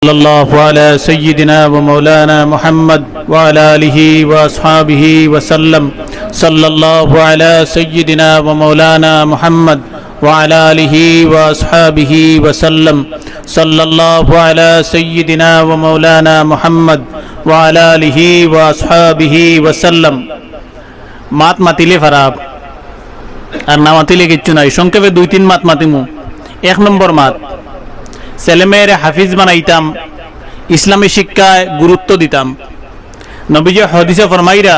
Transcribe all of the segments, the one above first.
صلى الله على سيدنا ومولانا محمد وعلى آله وأصحابه وسلم صلى الله على سيدنا ومولانا محمد وعلى آله وأصحابه وسلم صلى الله على سيدنا ومولانا محمد وعلى آله وأصحابه وسلم মাত মাতিলে ফারাব আর না মাতিলে কিচ্ছু নাই। সংক্ষেপে দুই তিন মাত মাতিমু। এক নম্বর মাত, ছেলেমেয়েরে হাফিজ বানাইতাম, ইসলামী শিক্ষায় গুরুত্ব দিতাম। নবীজি হাদিসে ফরমাইরা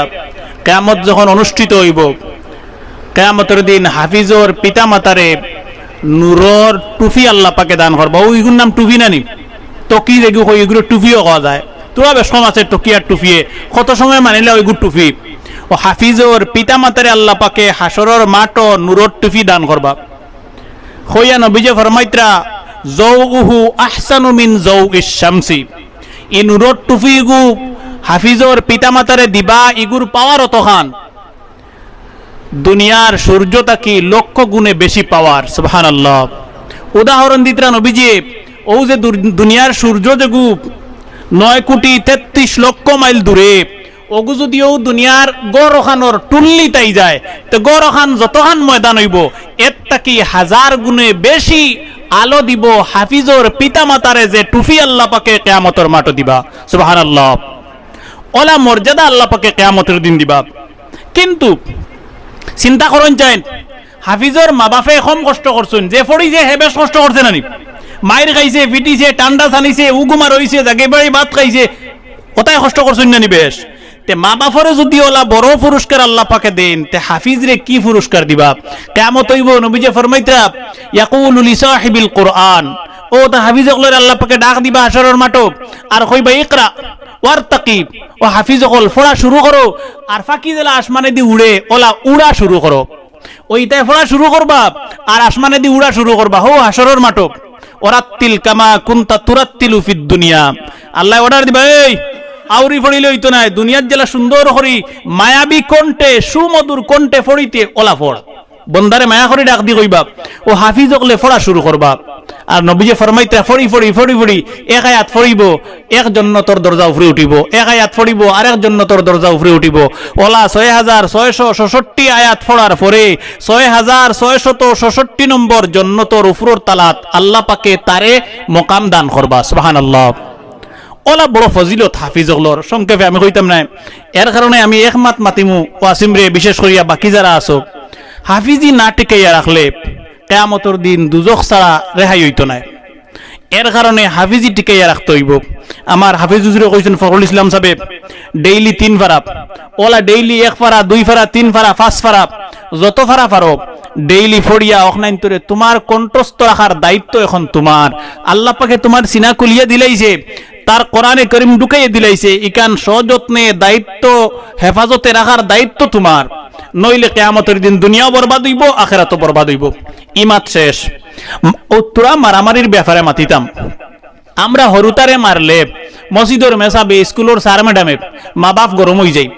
কিয়ামত যখন অনুষ্ঠিত হইব, কিয়ামতের দিন হাফিজর পিতা মাতারে নূরর টুফি আল্লাহ পাকে দান করবো। ওইগুলোর নাম টুফি নানি, টকি যেগুলো ওইগুলো টুফিও খাওয়া যায়। তোরা বেশ কম আছে টকি আর টুফিয়ে, কত সময় মানিলে ওইগুলো টুফি। ও হাফিজর পিতা মাতারে আল্লাহ পাকে হাসরের মাঠ নূরর টুফি দান করবা। হইয়া নবীজি ফরমাইত্রা জৌগুহু আহসানু মিন জৌগিশ শামসি, এই নূরর টুফি ইগু হাফিজর পিতা মাতারে দিবা, ইগুর পাওয়ার অতখান দুনিয়ার সূর্যটা কি লক্ষ গুণে বেশি পাওয়ার। সুবহানাল্লাহ। উদাহরণ দিতরা নবীজি, ও যে দুনিয়ার সূর্য যেগু 9,33,00,000 মাইল দূরে, ওগু যদিও দুনিয়ার গড়খানোর টুল্লি তাই যায়, তো গড়খান যতখান ময়দান হইব এর তাকি 1000 গুণে বেশি আলো দিব হাফিজর পিতা মাতারে যে টুফি আল্লাহ পাকে কিয়ামতের মাঠ দিবা। সুবহানাল্লাহ। ওলা মর্যাদা আল্লাহ পাকে কিয়ামতের দিন দিবা। কিন্তু চিন্তা করুন চাই, হাফিজর মা বাপে কম কষ্ট করছেন, যে ফড়ি যে হে বেশ কষ্ট করছে নানি, মায়ের খাইছে, পিটিছে, টান্ডা ছানিছে, উগুমা রইছে, জাগে বাড়ি ভাত খাইছে, কোথায় কষ্ট করছেন নানি বেশ। তে মা বাপরে যদি ওলা বড় পুরস্কার আল্লাহ পাকে দেন, তে হাফিজরে কি পুরস্কার দিবা? কিয়ামত হইব, নবীজি ফরমাইতরা ইয়াকুলু লিসাহিবিল কুরআন, ও তা হাফিজ হকলের আল্লাহ পাকে ডাক দিবা হাশরের মাঠে, আর কইবা ইকরা ওয়ারতাকিব, ও হাফিজ হকল পড়া শুরু করো, আর ফাঁকি দিলা আসমানে দি উড়ে, ওলা উড়া শুরু করো। ওইটাই পড়া শুরু করবা আর আসমানে দি উড়া শুরু করবা। হো হাশরের মাঠে ওরাত্তিল কামা কুনতা তুরাত্তিলু ফিদ দুনিয়া, আল্লাহ অর্ডার দিবা, এই আউরি ফড়িলে হইতো না, দুনিয়ার জেলা সুন্দর করি মায়াবী কণ্ঠে সুমধুর কণ্ঠে ফড়িতে ওলা ফড়, বন্দারে মায়া করে ডাক দি কইবা, ও হাফিজ হকলে ফড়া শুরু করবা। আর নবীজি ফরমাইতে ফড়ি ফড়ি ফড়ি ফড়ি এক আয়াত ফড়িব, এক জন্নতর দরজা উপরে উঠিব, এক আয়াত ফড়িব আর এক জন্নতর দরজা উপরে উঠিব। ওলা 6666 আয়াত ফড়ার পরে 6666 নম্বর জন্নতর উপরের তালাত আল্লাহ পাকে তারে মকাম দান করবা। সুবহানাল্লাহ। ওলা বড় ফজিলত হাফিজ হকলর। সংক্ষেপে আমি কইতাম না, এর কারণে আমি একমাত মাতিমু ওয়াসিম রে, বিশেষ করিয়া বাকি যারা আছো, হাফিজি না টিকাইয়া রাখলে কিয়ামতের দিন দুজখ ছাড়া রেহাই হইতো না। এর কারণে হাফিজি টিকাইয়া রাখতে হইব। আমার হাফিজ হুজুরে কইছেন ফখরুল ইসলাম সাহেব, ডেইলি 3 ফারা, ওলা ডেইলি 1 ফারা 2 ফারা 3 ফারা 5 ফারা যত ফারা পারো ডেইলি ফড়িয়া অখনাইন্তরে তোমার কণ্ঠস্থ রাখার দায়িত্ব এখন তোমার। আল্লাহ পাকে তোমার সিনা কুলিয়া দিলাইছে, তার কোরআনে করিম ঢুকাইয়ে দিলাইছে, ইকান সযত্নে দায়িত্ব হেফাজতে রাখার দায়িত্ব তোমার। নইলে কিয়ামতের দিন দুনিয়াও বরবাদ হইব, আখিরাতও বরবাদ হইব। ইমাত শেষ। ও তোরা মারামারির ব্যাপারে মাতিতাম, আমরা হরুতারে মারলে মসজিদের মেসাবে স্কুলের স্যার ম্যাডামে মা বাপ গরম হয়ে যায়।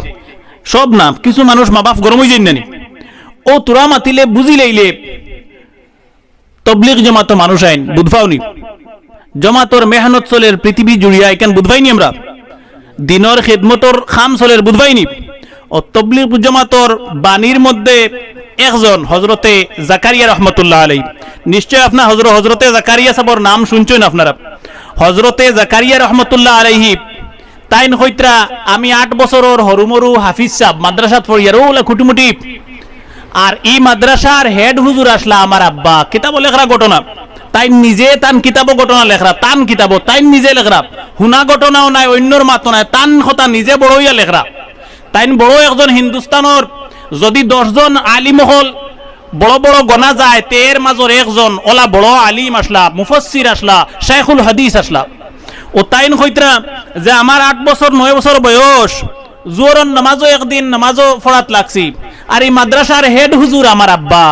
সব না, কিছু মানুষ মা বাপ গরম হয়ে যায় নানি। ও তোরা মাতিলে বুঝি লাইলে তবলিগ জমাত মানুষ আইন বুধবাউনি, জমাতর মেহনত চলের পৃথিবী জুড়িয়া, এখান বুধবাইনি আমরা দিনর খেদমতর খাম চলের বুধবাইনি। ও তবলিগ জমাতর বাণীর মধ্যে একজন হজরতে জাকারিয়া রহমতুল্লাহ আলাই, নিশ্চয় আপনার হজরতে জাকারিয়া সাবর নাম শুনছেন আপনারা। হজরতে জাকারিয়া রহমতুল্লাহ আলাইহি তাইন হইত্রা আমি 8 বছরের হরুমরু হাফিজ সাহেব মাদ্রাসাত পড়িয়ার ওলা খুটিমুটি, আর এই মাদ্রাসার হেড হুজুর আসলা আমার আব্বা। কিতাব লেখরা ঘটনা, তাই নিজে তান কিতাব ঘটনা লেখরা, তান কিতাব তাই নিজে লেখরা, হুনা ঘটনাও নাই, অন্যর মাতো নাই, তান কথা নিজে বড় হইয়া লেখরা। তাই বড় একজন হিন্দুস্তানের যদি 10 জন আলিম হল বড় বড় গনা যায়, তের মাজর একজন ওলা বড় আলিম আসলা, মুফাসসির আসলা, শাইখুল হাদিস আসলা। ও তাইন কইতরা যে আমার 8 বছর 9 বছর বয়স, জোহরের নামাজও একদিন নামাজও পড়াত লাগছি, আর এই মাদ্রাসার হেড হুজুর আমার আব্বা।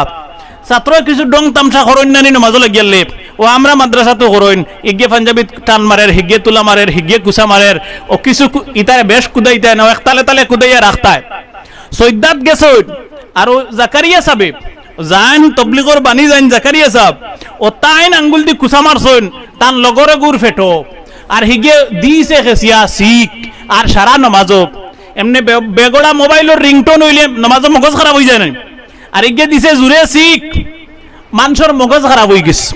ছাত্র কিছু ডং তামসা করইন নানি নামাজও লাগিয়ালে, ও আমরা মাদ্রাসাতো করইন, ইগে পাঞ্জাবি টান মারের, হিগে তুলা মারের, হিগে কুসা মারের, ও কিছু ইতারে বেশ কুদাইতায় না, এক তালে তালে কুদাইয়া রাখতায়। সৈদাত গেছে আর জাকারিয়া সাহেব জান তবলিগর বাণী জান জাকারিয়া সাহেব, ও তাইন আঙ্গুল দি কুসা মারছইন, তান লগরে গুড় ফেটো, আর হিগে দিছে খেসিয়া শিখ আর সারা নমাজক এমনি বেগড়া মোবাইলের রিংটোন হইলে নমাজ মগজ খারাপ হয়ে যায় না আর হিগে দিছে জুড়ে শিখ মানুষের মগজ খারাপ হয়ে গেছে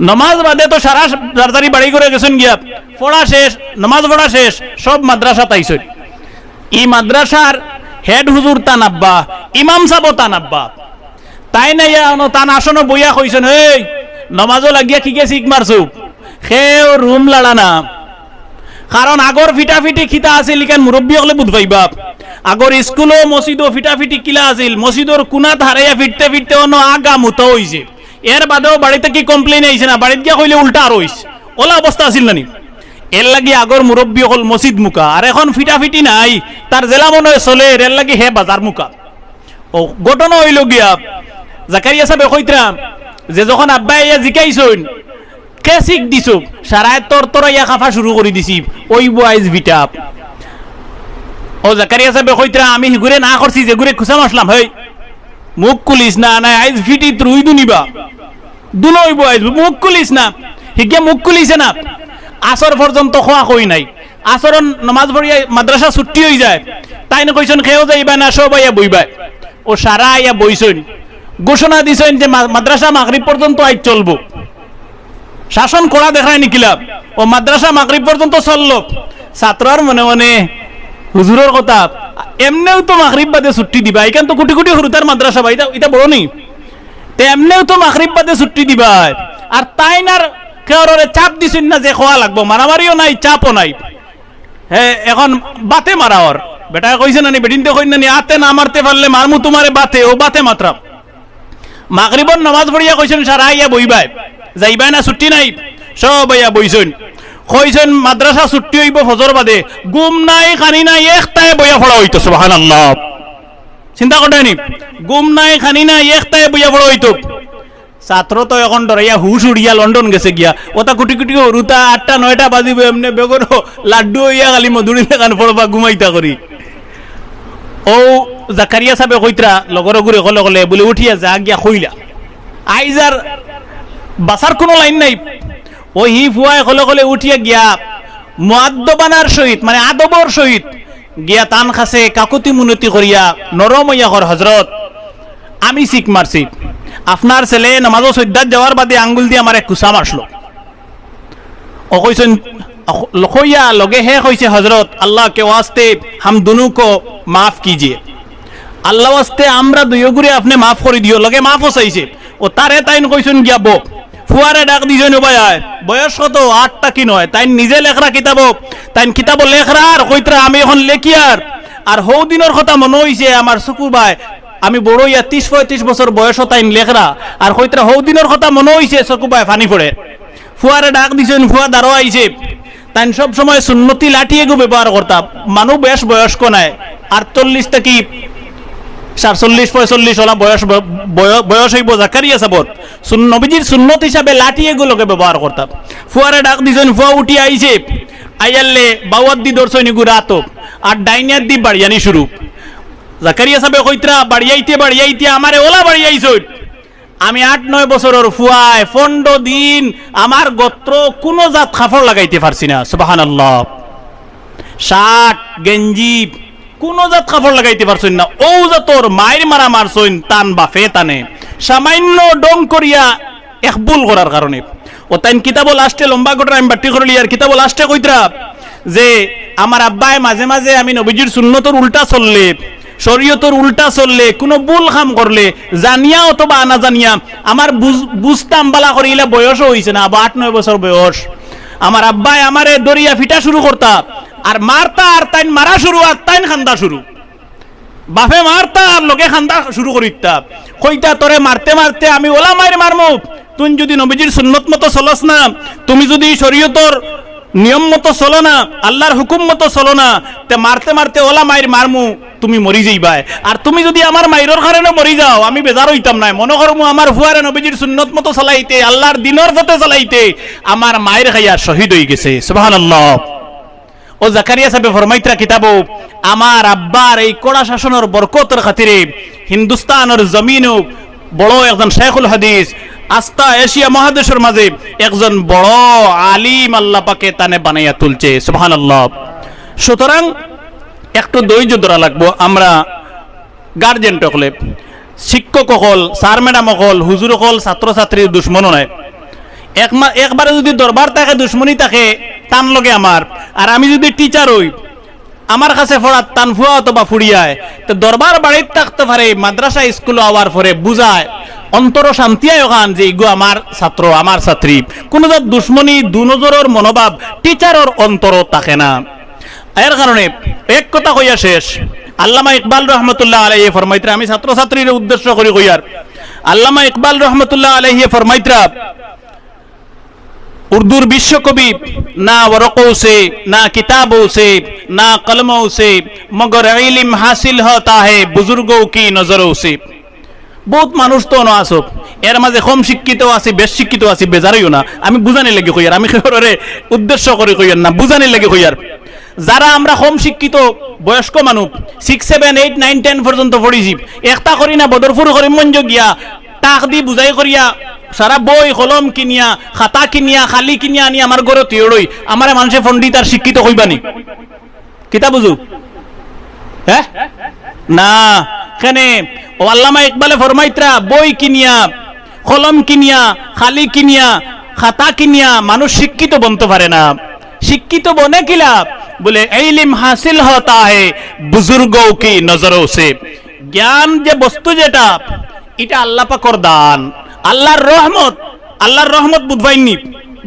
নমাজ বাদে তো সারা তাড়াতাড়ি বাড়ি করে গেছেন গিয়া পড়া শেষ নমাজ পড়া শেষ সব মাদ্রাসা তাইছেন এই মাদ্রাসার হেড হুজুর তান আব্বা ইমাম সাহেব তান আব্বা তাই না তান আসন বইয়া কইছেন এই নমাজও লাগিয়া খিকে শিখ মারছু সেও রুম লাড়া না কারণ আগর ফিটাফিটি খিতা আছিল লিখান মুরব্বী হলে বুধ পাইবা আগর স্কুলও মসজিদও ফিটাফিটি কিলা আছিল মসজিদর কুনাত হারাইয়া ফিরতে ফিরতে অন্য আগা মুতো হইছে এর বাদেও বাড়িতে কি কমপ্লেন আইছে না বাড়িতে গিয়া কইলে উল্টা আর হইছে ওলা অবস্থা আছিল না নি এর লাগি আগর মুরব্বী হল মসজিদ মুকা আর এখন ফিটাফিটি নাই তার জেলা মনে চলে এর লাগি হে বাজার মুকা ও ঘটনা হইল গিয়া জাকারিয়া সাহেব কইতরা যে যখন আব্বা ইয়া জিকাইছইন কে শিখ দিছো সারায় তোর ইয়া খাফা শুরু করে দিছি ওই বয়েজ ভিটাপ ও জাকারিয়া সাহেব কইতরা আমি ঘুরে না করছি যে ঘুরে খুশা মাসলাম হেই মুখ কুলিস না না আইজ ফিটি তুই দুনিবা দুনই বয়েজ মুখ কুলিস না হিগে মুখ কুলিছে না আসর পর্যন্ত খোয়া কই নাই আসরন নামাজ পড়িয়া মাদ্রাসা ছুটি হয়ে যায় তাই না কইছেন খেয়েও যাইবা না সব আইয়া বইবা ও সারা আইয়া বইছেন ঘোষণা দিছেন যে মাদ্রাসা মাগরিব পর্যন্ত আজ চলবো শাসন করা দেখায় নিকিলা ও মাদ্রাসা মাগরিব পর্যন্ত চললো ছাত্রর মনে মনে হুজুরের কথা এমনিও তো মাগরিব বাদে ছুটি দিবা এখান তো কোটি কোটি হুরুতার মাদ্রাসা ভাই এটা বড় নি তো এমনিও তো মাগরিব বাদে ছুটি দিবা আর তাই না কেউরে চাপ দিছেন না যে খোয়া লাগবো মারামারিও নাই চাপও নাই হ্যাঁ এখন বাতে মারা ওর বেটা কইছে না নি বেডিনতে কই না নি আতে না মারতে পারলে মারমু তোমারে বাতে ও বাতে মাত্রা মাগরিবর নামাজ পড়িয়া কইছেন সারা ইয়া বইবাই যাইবাই না ছুটি নাই সব ইয়া বইছেন কইছেন মাদ্রাসা ছুটি হইব ফজর বাদে গুম নাই খানি নাই একটায় বইয়া পড়া হইতো সুবহানাল্লাহ চিন্তা করতেনি গুম নাই খানি নাই একটায় বইয়া পড়া হইতো ছাত্র তো এখন ডরাইয়া হুশ উড়িয়া লন্ডন গেছে গিয়া ওটা কুটি কুটি রুতা 8টা 9টা বাজিব এমনি বেগর লাড্ডু হইয়া খালি মধুরি লেখান পড়বা ঘুমাইতা করি ও জাকারিয়া সাহেব কইতরা লগর গুরে কলে কলে বলে উঠিয়া যা গিয়া কইলা আইজার বাসার কোনো লাইন নাই ও হি ফুয়ায় কলে কলে উঠিয়া গিয়া মুআদ্দবানার সহিত মানে আদবর সহিত গিয়া তান খাসে কাকুতি মুনতি করিয়া নরম হইয়া কর হযরত আমি শিখ মারছি আপনার ছেলে নামাজও সদ্দাত যাওয়ার বাদে আঙ্গুল দিয়ে আমার এক কুসা মারলো ও কইছেন লখইয়া লগে হে কইছে হযরত আল্লাহ के वास्ते हम दोनों को माफ कीजिए আল্লাহ वास्ते আমরা দুইও গুরে আপনি মাফ করে দিও লগে মাফও চাইছে ও তারে তাইন কইছেন গিয়া বক ফুয়ারে ডাক দিছেন ভাই বয়স কত 8টা কি নয় তাই নিজে লেখরা কিতাব তাই কিতাব লেখরা আর কইতরা আমি এখন লেখিয়ার আর হৌ দিনের কথা মনে হইছে আমার সুকু ভাই আমি বড় ইয়া 30-35 বছর বয়স তাইন লেখরা আর কইতরা হৌ দিনের কথা মনে হইছে সুকু ভাই পানি পড়ে ফুয়ারে ডাক দিছেন ফুয়া দাঁড়ো আইছে তাই সব সময় সুন্নতি লাঠি এগো ব্যবহার করতাম মানুষ বেশ বয়স্ক নাই 48 থেকে 47-45 ওলা বয়স হইব জাকারিয়া সাবত নবীজির সুন্নত হিসাবে লাঠি এগুলোকে ব্যবহার করতাম ফুয়ারে ডাক দিছেন ফুয়া উঠি আইছে আইয়ালে বাওয়াত দি দর্শনি গুরাত আর ডাইনিয়াত দি বাড়িয়ানি শুরু জাকারিয়া সাহেব কইতরা বাড়িয়াইতে আমারে ওলা বাড়িয়াইছো আমি 8-9 বছরের ফুয়ায় 15 দিন আমার গোত্র কোন জাত কাপড় লাগাইতে পারছি না সুবহানাল্লাহ শার্ট গেঞ্জি কোন জাত কাপড় লাগাইতে পারছেন না ও জাতর মায়ের মারা মারছেন তান বাফে তানে সামান্য ডং করিয়া একবুল করার কারণে ও তাই কিতাব লাস্টে লম্বা ঘটনা আমি বাটি করলি আর কিতাব লাস্টে কইতরা যে আমার আব্বাই মাঝে মাঝে আমি নবীজির সুন্নতর উল্টা চললে শরীয়তের উল্টা চললে কোনো ভুল কাম করলে জানিয়া অথবা না জানিয়া আমার বুঝতাম বালা করিলে বয়সও হইছে না 8-9 বছর বয়স আমার আব্বাই আমারে দরিয়া ফিটা শুরু করতা আর মারতা আর তাইন মারা শুরু আর তাইন খান্দা শুরু বাপে মারতা আর লোকে খান্দা শুরু করিতা কইতা তোরে মারতে মারতে আমি ওলা মায়ের মারমু তুই যদি নবীজির সুন্নত মতো চলস না তুমি যদি শরীয়তর নিয়ম মতো চলো না আল্লাহর হুকুম মতো চলো না তে মারতে মারতে ওলা মায়ের মারমু তুমি মরি যাইবা আর তুমি যদি আমার মায়ের কারণে মরি যাও আমি বেজার হইতাম না মনে করমু আমার ফুয়ারে নবীজির সুন্নত মতো চালাইতে আল্লাহর দিনের পথে চালাইতে আমার মায়ের খাইয়া শহীদ হয়ে গেছে সুবহানাল্লাহ ও জাকারিয়া সাহেব ফরমাইতরা কিতাব আমার আব্বার এই কড়া শাসনের বরকতের খাতিরে হিন্দুস্তানের জমিনও বড় একজন শেখুল হাদিস আস্থা এশিয়া মহাদেশের মাঝে একজন বড় আলিম আল্লাহ পাকে তানে বানাইয়া তুলছে, সুবহানাল্লাহ। সুতরাং একটু ধৈর্য ধরা লাগবো। আমরা গার্জেন হলে, শিক্ষক হল, স্যার ম্যাডাম হল, হুজুর হল, ছাত্রছাত্রীর দুশ্মনও নাই। একবারে যদি দরবার থাকে, দুশ্মনী থাকে তান লগে আমার, আর আমি যদি টিচার হই, আমার কাছে পড়ার টান ফুয়া অথবা ফুড়িয়ায়, তো দরবার বাড়িতে থাকতে পারে, মাদ্রাসা স্কুল হওয়ার পরে বুঝায়, অন্তর শান্তি ওখান যে ইগো আমার ছাত্র, আমার ছাত্রী, কোনো যার দুশ্মনী দুনজরের মনোভাব টিচারের অন্তর থাকে না। এর কারণে এক কথা কইয়া শেষ। আল্লামা ইকবাল রহমতুল্লাহ আলাইহি ফরমাইত্রা, আমি ছাত্রছাত্রীর উদ্দেশ্য করি কইয়ার, আল্লামা ইকবাল রহমতুল্লাহ আলাইহি ফরমাইত্রা, उर्दूर विश्व कवि ना वरक़ों से ना किताबों से ना कलमों से मगर इल्म हासिल होता है बुजुर्गों की नजरों से। बहुत মানুষ তো না আসো, এর মাঝে কম শিক্ষিত আছে, বেশ শিক্ষিত আছে, বেজারিও না। আমি বুঝানি লাগি কইয়ার, আমি খেরে উদ্দেশ্য করে কইয়ার না, বুঝানি লাগি কইয়ার। যারা আমরা কম শিক্ষিত বয়স্ক মানুষ 6, 7, 8, 9, 10 পর্যন্ত পড়িছি, একটা করি না বদরপুর করি মঞ্জ গিয়া টাক দি বুঝাই করিয়া সারা বই কলম কিনিয়া খাতা কিনিয়া খালি কিনিয়া আনি আমার ঘরে তিয়ড়ই আমার মানুষে পণ্ডিত আর শিক্ষিত হইবানি কিতা বুঝু? হ্যাঁ না, কেনে ও আল্লামা ইকবালে ফরমাইত্রা, বই কিনিয়া কলম কিনিয়া খালি কিনিয়া খাতা কিনিয়া মানুষ শিক্ষিত বনতে পারে না। শিক্ষিত বনে কিলা বলে ইলম হাসিল হতা হে বুজুর্গোं की नजरों से। জ্ঞান যে বস্তু যেটা, এটা আল্লাহ পাকের দান, আল্লাহর রহমত। আল্লাহর রহমত বুঝবাইনি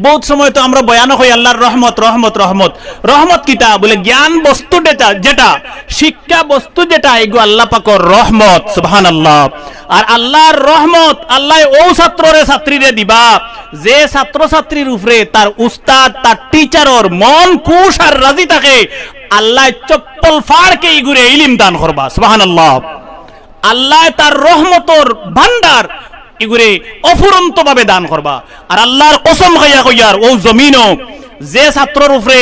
বহুত সময় তো আমরা বয়ান হই আল্লাহর রহমত রহমত রহমত। রহমত কিতা বলে জ্ঞান বস্তু যেটা শিক্ষা বস্তু যেটা, এগো আল্লাহ পাকের রহমত, সুবহানাল্লাহ। আর আল্লাহর রহমত আল্লাহ ও ছাত্ররে ছাত্রীরে দিবা যে ছাত্রছাত্রীর উপরে তার উস্তাদ তার টিচারর মন খুশ আর রাজি থাকে, আল্লাহ চপ্পল ফাড়কে ইগুরে ইলম দান করবা, সুবহানাল্লাহ। আল্লাহ তার রহমতর ভান্ডার এগুরে অফুরন্ত ভাবে দান করবা। আর আল্লাহর কসম খাইয়া কইয়ার, ও জমিনও যে ছাত্রর উপরে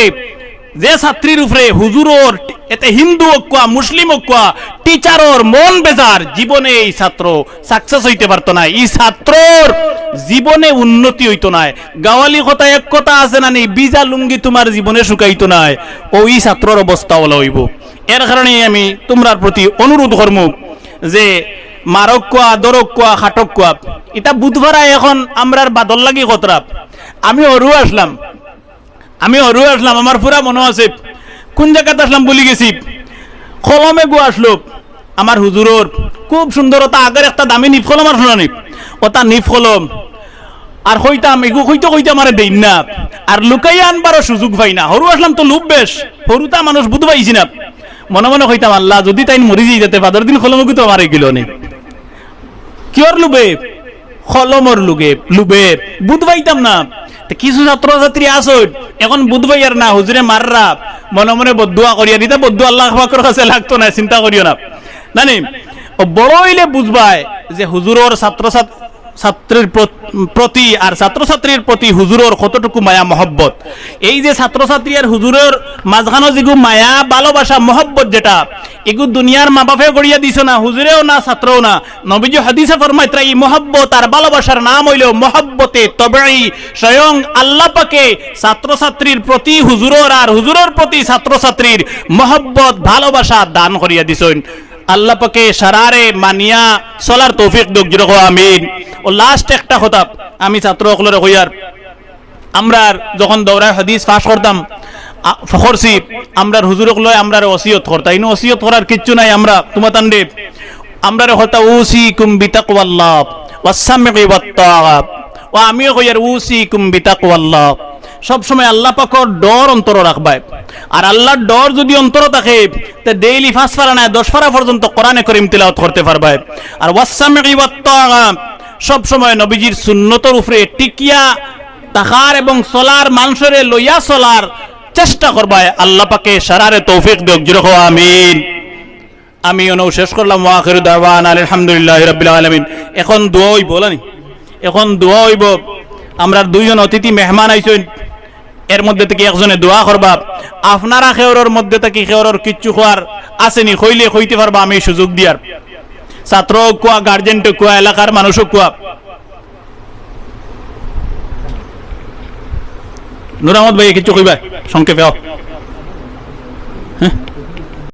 যে ছাত্রীর উপরে হুজুরর এতে হিন্দু কোয়া মুসলিম কোয়া টিচারর মন বেজার, জীবনে এই ছাত্র সাকসেস হইতে পারতো না, এই ছাত্রর জীবনে উন্নতি হইতো না। গাওয়ালি কথা এক কথা আছে না, নেই বিজা লুঙ্গি তোমার জীবনে শুকাইতো না, ওই ছাত্রর অবস্থা হলো হইব। এর কারণে আমি তোমার প্রতি অনুরোধ করব যে মারক কোয়া দরক কোয়া খাটক কোয়া এটা বুধবার এখন আমরার বাদল লাগি কতরা। আমি অরু আসলাম আমার পুরা মনে আছে কোন জায়গাতে আসলাম বলি গেছি, কলমে গো আসলো আমার হুজুরর খুব সুন্দরতা, আগের একটা দামি নিফ কলম আর শোনা নিপ, ওটা নিফ কলম আর হইতাম এগু হইতে হইতে আমার দেই না, আর লুকাইয়া আনবারও সুযোগ পাই না। হরু আসলাম তো লুপ বেশ, হরুতা মানুষ বুধ পাইছি না, মনে মনে হইতাম আল্লাহ যদি তাই মরি যাই যেতে পাদর দিন কলমে তো আমার এগুলো নেই। কিয়র লুবে? কলমর লুবে বুধ পাইতাম না। কিছু ছাত্রছাত্রী আসো এখন বুধ পাইয়ার না, হুজুরে মাররা মনে মনে বদুয়া করিয়া দিতে, বদুয়া আল্লাহ পাকের কাছে লাগতো না, চিন্তা করিও না। জানি বড় হইলে বুঝবাই যে হুজুরর ছাত্রের প্রতি আর ছাত্রছাত্রীর প্রতি হুজুরর কতটুকু মায়া মহব্বত। এই যে ছাত্রছাত্রী আর হুজুরের মাঝখানো যেগু মায়া ভালোবাসা মহব্বত যেটা, এগু দুনিয়ার মা বাপে গড়িয়া দিছ না, হুজুরেও না ছাত্রও না। নবীজি হাদিসে ফরমাইত্রা এই মহব্বত আর ভালোবাসার নাম হইল মহব্বতে তবেই। স্বয়ং আল্লাহ পাকে ছাত্রছাত্রীর প্রতি হুজুরর আর হুজুরের প্রতি ছাত্রছাত্রীর মহব্বত ভালোবাসা দান করিয়া দিছেন। আল্লাহ পাকে সারারে মানিয়া চলার তৌফিক দিক, যেরকম আমিন। ও লাস্ট একটা কথা আমি ছাত্র সকলের কইয়ার, আমরা যখন দৌড়ায় হাদিস পাশ করতাম করছি, আমরা হুজুরক লয় আমরা ওসিয়ত করতাম, ইনো ওসিয়ত করার কিচ্ছু নাই। আমরা তোমাতান্ডে আমরা হতা উসিকুম বিতাকওয়াল্লাহ ওয়াসসামি ওয়াত্তাআ, ও আমিও কইয়ার উসিকুম বিতাকওয়াল্লাহ। সব সময় আল্লাহ পাকের ডর অন্তর রাখবাই। আর আল্লাহর ডর যদি অন্তর থাকে তে ডেইলি 5 পারা না 10 পারা পর্যন্ত কোরআনে কারীম তিলাওয়াত করতে পারবাই। আর ওয়াসসামি ওয়াত্তাআ সব সময় নবীজির সুন্নতের উপরে টিকিয়া তাকার এবং চলার মানুষের লইয়া চলার চেষ্টা করবাই। আল্লাহ পাকে সারারে তৌফিক দিক, যেরকম আমিন। আমি অনু শেষ করলাম, ওয়া আখিরু দাওয়ানা আলহামদুলিল্লাহি রাব্বিল আলামিন। এখন দোয়া হইব, বলানি এখন দোয়া হইব। আমরা দুইজন অতিথি মেহমান আইছেন, এর মধ্যে থেকে একজনে দোয়া করবা। আপনারা খেওরের মধ্যে থেকে খেওরের কিচ্ছু খোয়ার আসেনি, কইলে কইতে পারবা, আমি সুযোগ দিয়ার। ছাত্র কোয়া, গার্জেন কোয়া, এলাকার মানুষও কোয়া। নুর আহমদ ভাই কিছু কইবা সংক্ষেপে? হ্যাঁ